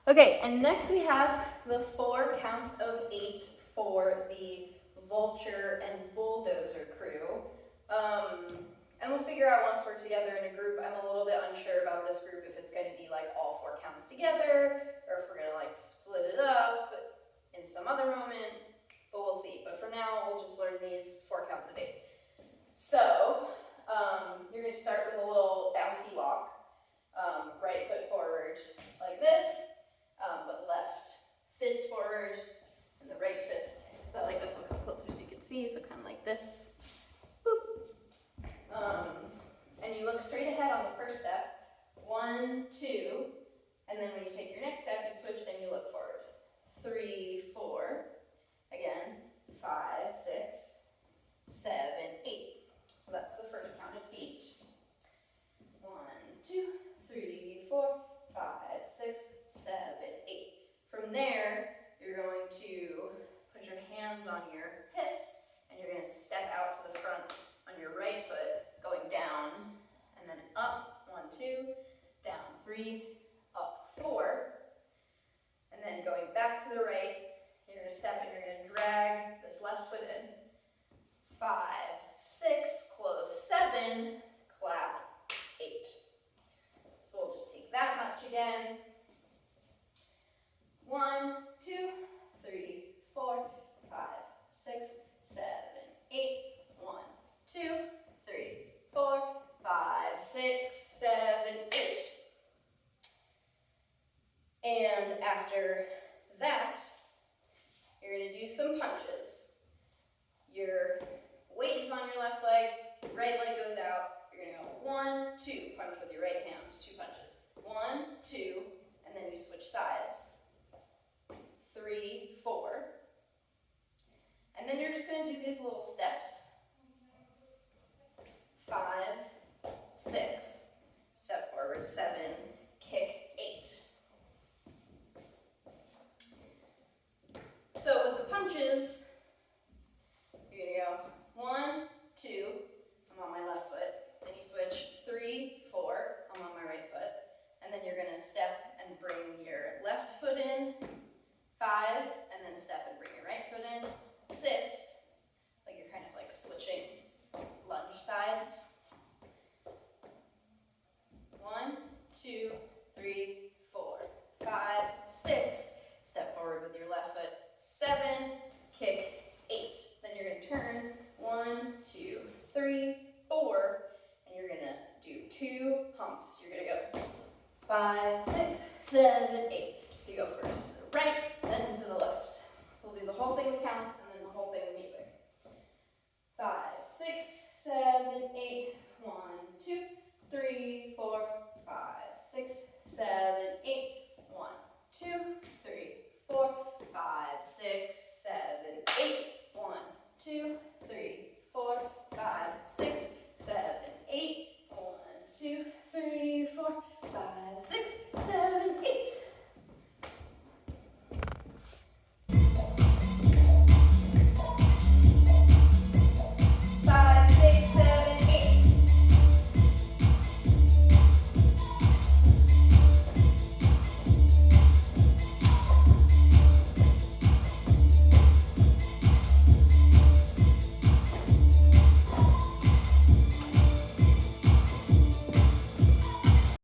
Okay, and next we have the 4 counts of 8 for the Vulture and Bulldozer crew. And we'll figure out once we're together in a group. I'm a little bit unsure about this group, if it's going to be like all 4 counts together, or if we're going to like split it up in some other moment, but we'll see. But for now, we'll just learn these 4 counts of 8. So, you're going to start with a little bouncy walk. Right foot forward like this, but left fist forward, and the right fist. So I like this, I'll come closer so you can see, so kind of like this. Boop. And you look straight ahead on the first step. 1, 2, and then when you take your next step, you switch and you look forward. 3, 4, again, 5, 6, 7, 8. So that's the first count of 8. 1, 2, 3, 4, 5, 6, 7, 8. From there, you're going to put your hands on your hips, and you're going to step out to the front on your right foot, going down, and then up, 1, 2, down 3, up 4, and then going back to the right, you're going to step and you're going to drag this left foot in. 5, 6, close 7, clap 8. So we'll just take that much again. 1, 2, 3, 4, 5, 6, 7, 8. 1, 2, 3, 4, 5, 6, 7, 8. And after that, you're going to do some punches. Your weight is on your left leg, your right leg goes out. You're going to go 1, 2, punch with your right hand, 2 punches. 1, 2, and then you switch sides. 3, 4. And then you're just going to do these little steps. 5, 6, step forward, 7, kick 8. So with the punches, you're going to go 1, 2, I'm on my left foot. Then you switch 3, 4, I'm on my right foot. And then you're going to step and bring your left foot in. 5, and then step and bring your right foot in. 6, like you're kind of like switching lunge sides. 1, 2, 3, 4, 5, 6. Step forward with your left foot. 7, kick 8. Then you're going to turn 1, 2, 3, 4, and you're going to do 2 humps. You're going to go 5, 6, 7, 8. So you go first to the right, then to the left. We'll do the whole thing with counts and then the whole thing with music. 5, 6, 7, 8. 1, 2, 3, 4, 5, 6,